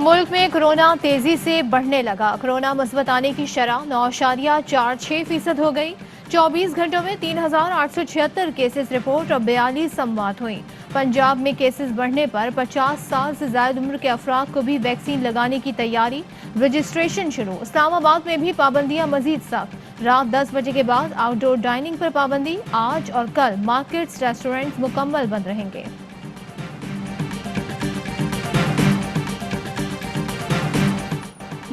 मुल्क में कोरोना तेजी से बढ़ने लगा। कोरोना मुस्बत आने की शरह 9.46% हो गई। 24 घंटों में 3,876 केसेस रिपोर्ट और 42 सम्मत हुई। पंजाब में केसेस बढ़ने पर 50 साल से ज्यादा उम्र के अफराद को भी वैक्सीन लगाने की तैयारी, रजिस्ट्रेशन शुरू। इस्लामाबाद में भी पाबंदियां मजीद सख्त। रात 10 बजे के बाद आउटडोर डाइनिंग पर पाबंदी। आज और कल मार्केट्स, रेस्टोरेंट्स मुकम्मल बंद रहेंगे।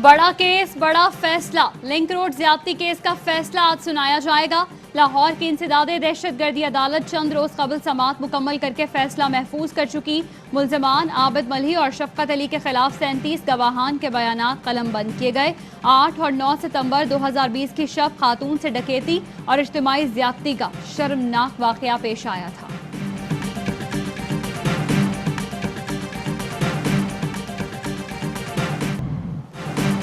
बड़ा केस, बड़ा फैसला। लिंक रोड ज्यादती केस का फैसला आज सुनाया जाएगा। लाहौर की इंसदादे दहशतगर्दी अदालत चंद रोज कबल समाअत मुकम्मल करके फैसला महफूज कर चुकी। मुल्जमान आबिद मल्ही और शफकत अली के खिलाफ 37 गवाहान के बयानात कलम बंद किए गए। 8 और 9 सितंबर 2020 की शब खातून से डकैती और इज्तिमाई ज्यादती का शर्मनाक वाकया पेश आया था।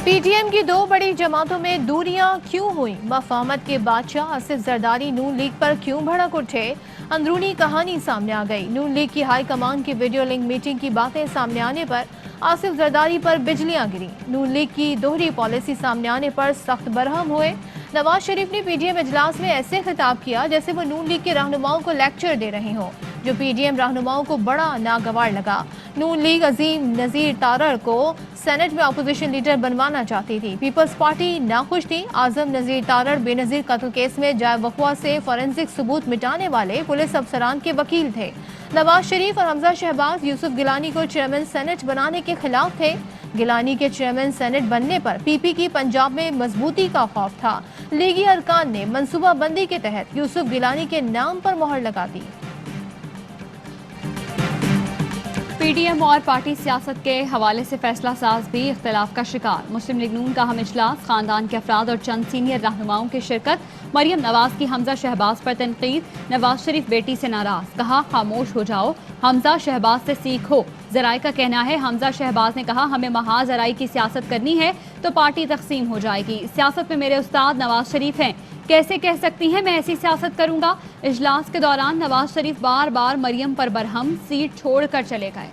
पीटीएम की दो बड़ी जमातों में दूरियां क्यों हुई? मफाहमत के बादशाह आसिफ जरदारी नून लीग पर क्यों भड़क उठे? अंदरूनी कहानी सामने आ गई। नून लीग की हाई कमान की वीडियो लिंक मीटिंग की बातें सामने आने पर आसिफ जरदारी पर बिजलियां गिरी। नून लीग की दोहरी पॉलिसी सामने आने पर सख्त बरहम हुए। नवाज शरीफ ने पीडीएम इजलास में ऐसे खिताब किया जैसे वो नून लीग के रहनुमाओं को लेक्चर दे रहे हों, जो पीडीएम रहनुमाओं को बड़ा नागवार लगा। नून लीग अजीम नजीर तारड़ को सेनेट में अपोजिशन लीडर बनवाना चाहती थी। पीपल्स पार्टी नाखुश थी। आजम नजीर तारड़ बेनजीर कत्ल केस में जाए वक़्वा से फॉरेंसिक सबूत मिटाने वाले पुलिस अफसरान के वकील थे। नवाज शरीफ और हमजा शहबाज यूसुफ गिलानी को चेयरमैन सेनेट बनाने के खिलाफ थे। गिलानी के चेयरमैन सेनेट बनने पर पीपी की पंजाब में मजबूती का खौफ था। लीगी अरकान ने मनसूबाबंदी के तहत यूसुफ गिलानी के नाम पर मोहर लगा दी। पीडीएम और पार्टी सियासत के हवाले से फैसला साज भी इख्तलाफ का शिकार। मुस्लिम लीग नून का हम इजलास, खानदान के अफराद और चंद सीनियर रहनुमाओं की शिरकत। मरियम नवाज की हमजा शहबाज पर तनकीद। नवाज शरीफ बेटी से नाराज, कहा खामोश हो जाओ, हमजा शहबाज से सीखो। जराए का कहना है हमजा शहबाज ने कहा हमें महाजराई की सियासत करनी है तो पार्टी तकसीम हो जाएगी। सियासत में मेरे उस्ताद नवाज शरीफ हैं, कैसे कह सकती हैं मैं ऐसी सियासत करूंगा। इजलास के दौरान नवाज शरीफ बार बार मरियम पर बरहम, सीट छोड़कर चले गए।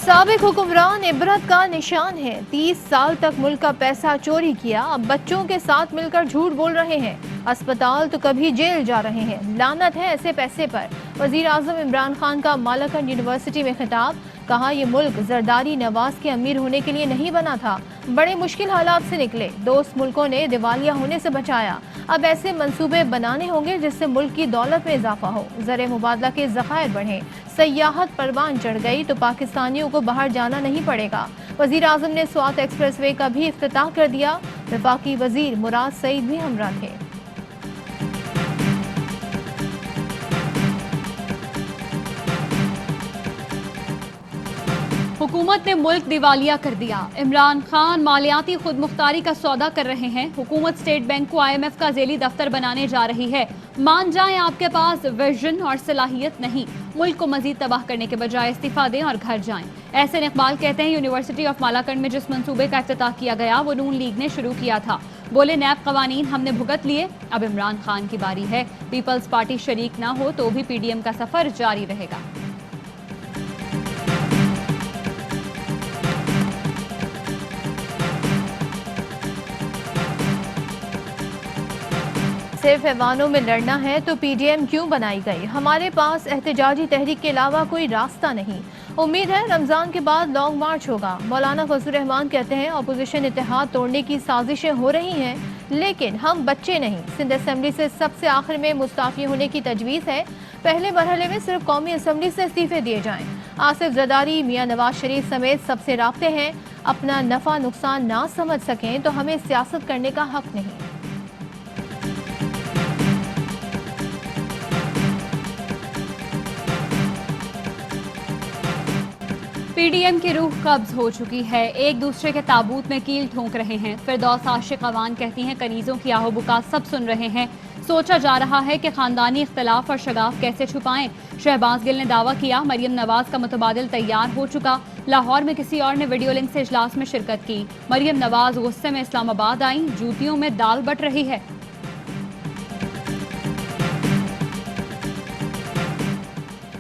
साबिक हुक्मरान इबरत का निशान है। 30 साल तक मुल्क का पैसा चोरी किया, अब बच्चों के साथ मिलकर झूठ बोल रहे हैं। अस्पताल तो कभी जेल जा रहे हैं। लानत है ऐसे पैसे पर। वजीर आजम इमरान खान का मालाकंड यूनिवर्सिटी में खिताब, कहा यह मुल्क जरदारी नवाज के अमीर होने के लिए नहीं बना था, बड़े मुश्किल हालात से निकले। दोस्त मुल्कों ने दिवालिया होने से बचाया। अब ऐसे मंसूबे बनाने होंगे जिससे मुल्क की दौलत में इजाफा हो, ज़र मुबादला के ज़खायर बढ़े, सयाहत परवान चढ़ गई तो पाकिस्तानियों को बाहर जाना नहीं पड़ेगा। वजीर आजम ने स्वात एक्सप्रेसवे का भी इफ्तिताह कर दिया। वफाकी वजीर मुराद सईद भी हमरा थे। हुकूमत ने मुल्क दिवालिया कर दिया। इमरान खान मालियाती खुद मुख्तारी का सौदा कर रहे हैं। हुकूमत स्टेट बैंक को IMF का जेली दफ्तर बनाने जा रही है। मान जाएं आपके पास विजन और सलाहियत नहीं, मुल्क को मजीद तबाह करने के बजाय इस्तीफा दें और घर जाएं। एहसन इकबाल कहते हैं यूनिवर्सिटी ऑफ मालाकंड में जिस मंसूबे का इफ्तिताह किया गया वो नून लीग ने शुरू किया था। बोले नैब कवानीन हमने भुगत लिए, अब इमरान खान की बारी है। पीपल्स पार्टी शरीक ना हो तो भी PDM का सफर जारी रहेगा। सिर्फ ऐवानों में लड़ना है तो पीडीएम क्यों बनाई गई? हमारे पास एहतजाजी तहरीक के अलावा कोई रास्ता नहीं। उम्मीद है रमजान के बाद लॉन्ग मार्च होगा। मौलाना फजलुर रहमान कहते हैं अपोजिशन इत्तेहाद तोड़ने की साजिशें हो रही हैं, लेकिन हम बच्चे नहीं। सिंध असम्बली से सबसे आखिर में मुस्ताफी होने की तजवीज़ है। पहले मरहले में सिर्फ कौमी असम्बली से इस्तीफे दिए जाएं। आसिफ जरदारी मियाँ नवाज शरीफ समेत सबसे राब्ते हैं। अपना नफा नुकसान ना समझ सकें तो हमें सियासत करने का हक नहीं। PDM की रूह कब्ज हो चुकी है। एक दूसरे के ताबूत में कील ठोंक रहे हैं। फिरदौस आशिक अवान कहती हैं कनीज़ों की आहोबुका सब सुन रहे हैं। सोचा जा रहा है कि खानदानी इख्तलाफ और शगाफ कैसे छुपाएं। शहबाज गिल ने दावा किया मरियम नवाज का मुतबादिल तैयार हो चुका। लाहौर में किसी और ने वीडियो लिंक से इजलास में शिरकत की। मरियम नवाज गुस्से में इस्लामाबाद आई, जूतियों में दाल बट रही है।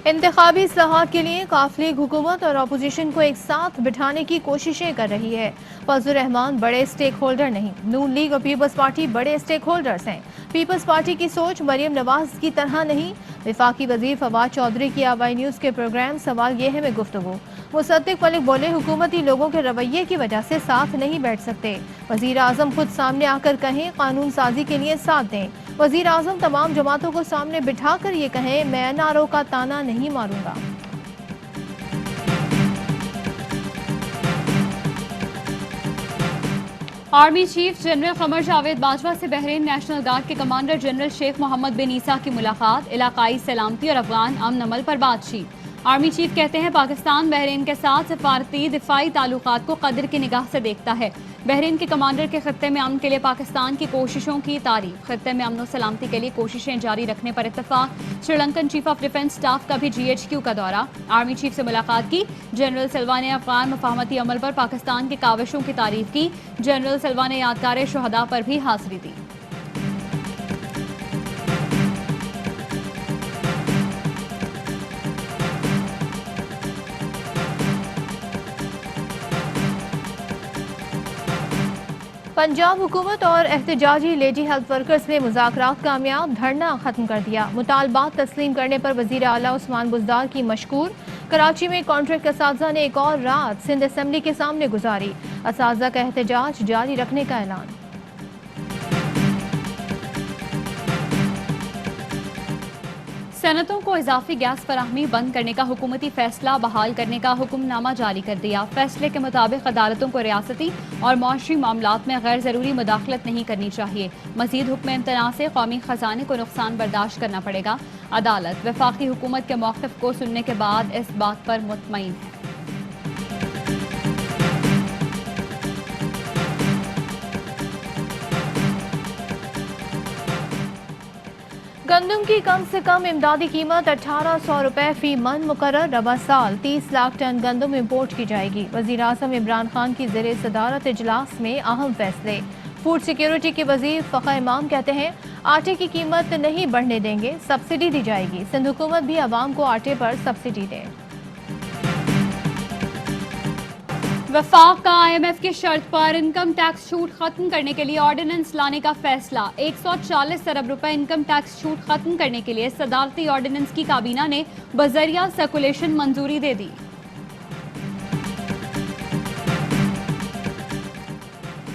इंतखाबी इस्लाहात के लिए काफिले हुकूमत और अपोजिशन को एक साथ बिठाने की कोशिशें कर रही है। फजलुर रहमान बड़े स्टेक होल्डर नहीं, नून लीग और पीपल्स पार्टी बड़े स्टेक होल्डर्स हैं। पीपल्स पार्टी की सोच मरियम नवाज की तरह नहीं। विफाकी वजीर फवाद चौधरी की आवाई न्यूज़ के प्रोग्राम सवाल ये है में गुफ्तगू। मुसद्दिक मलिक बोले, हुकूमती लोगों के रवैये की वजह से साथ नहीं बैठ सकते। वजीर आजम खुद सामने आकर कहें कानून साजी के लिए साथ दें। वजीर आजम तमाम जमातों को सामने बिठा कर ये कहें मैं एनआरओ का ताना नहीं मारूंगा। Army chief general Qamar Javed Bajwa से बहरीन नेशनल गार्ड के कमांडर जनरल शेख मोहम्मद बिन ईसा की मुलाकात, इलाकाई सलामती और अफगान अमन अमल पर बातचीत। आर्मी चीफ कहते हैं पाकिस्तान बहरीन के साथ सफारती दिफाई ताल्लुकात को कदर की निगाह से देखता है। बहरीन के कमांडर के खत्ते में अमन के लिए पाकिस्तान की कोशिशों की तारीफ। खत्ते में अमन और सलामती के लिए कोशिशें जारी रखने पर इत्तफाक। Sri Lankan chief of defence staff का भी GHQ का दौरा। आर्मी चीफ से मुलाकात की। जनरल सिल्वा ने अफगान मुफाहमती अमल पर पाकिस्तान की काविशों की तारीफ की। जनरल सिल्वा ने यादगार शहदा पर भी हाजिरी दी। पंजाब हुकूमत और एहतजाजी लेडी हेल्थ वर्कर्स में मुज़ाकरात कामयाब, धरना खत्म कर दिया। मुतालबात तस्लीम करने पर वज़ीर आला उस्मान बुज़दार की मशकूर। कराची में कॉन्ट्रैक्ट असातिज़ा ने एक और रात सिंध असेंबली के सामने गुजारी। असातिज़ा का एहतजाज जारी रखने का ऐलान। सनतों को इजाफी गैस फराहमी बंद करने का हुकूमती फैसला बहाल करने का हुक्मनामा जारी कर दिया। फैसले के मुताबिक अदालतों को रियासती और मुआशरी मामलात में गैर ज़रूरी मुदाखलत नहीं करनी चाहिए। मजीद हुक्म इम्तना से कौमी खजाने को नुकसान बर्दाश्त करना पड़ेगा। अदालत वफाकी हुकूमत के मौक़िफ़ को सुनने के बाद इस बात पर मुतमईन है। गंदम की कम से कम इमदादी कीमत 1800 रुपए फी मन मुकर्रर। रबा साल 30 लाख टन गंदम इम्पोर्ट की जाएगी। वज़ीर आज़म इमरान खान की ज़ेरे सदारत इजलास में अहम फैसले। फूड सिक्योरिटी के वज़ीर फ़खर इमाम कहते हैं आटे की कीमत नहीं बढ़ने देंगे, सब्सिडी दी जाएगी। सिंध हुकूमत भी आवाम को आटे पर सब्सिडी दे। वफाक का IMF की शर्त पर इनकम टैक्स छूट खत्म करने के लिए ऑर्डिनेंस लाने का फैसला। 140 अरब रुपए इनकम टैक्स छूट खत्म करने के लिए सदारती ऑर्डिनेंस की काबीना ने बजरिया सर्कुलेशन मंजूरी दे दी।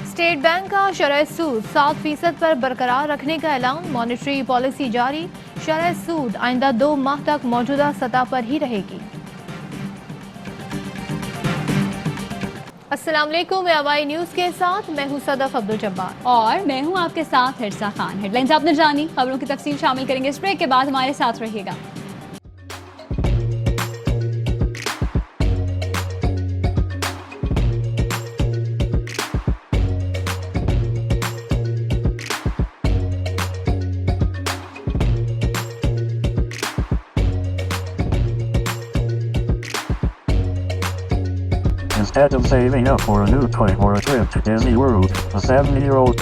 स्टेट बैंक का शरह सूद 7% पर बरकरार रखने का ऐलान। मॉनेटरी पॉलिसी जारी। शरह सूद आइंदा 2 माह तक मौजूदा सतह पर ही रहेगी। अस्सलाम वालेकुम, मैं आवाई न्यूज़ के साथ मैं हूं सदफ अब्दुल जब्बार और मैं हूं आपके साथ हिरसा खान। हेडलाइंस आपने जानी, खबरों की तफसील शामिल करेंगे इस ब्रेक के बाद। हमारे साथ रहिएगा। Instead of saving up for a new toy or a trip to Disney World, a 70-year-old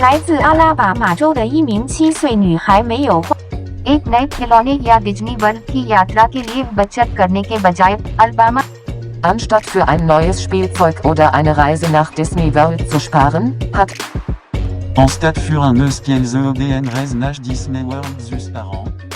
来自阿拉巴马州的一名7岁女孩没有花 एक नए खिलौने या डिज्नी वर्ल्ड की यात्रा के लिए बचत करने के बजाय Alabama Anstatt für ein neues Spielzeug oder eine Reise nach Disney World zu sparen, hat En stade für un eus kiel ze ODN reise nach Disney World zus par an.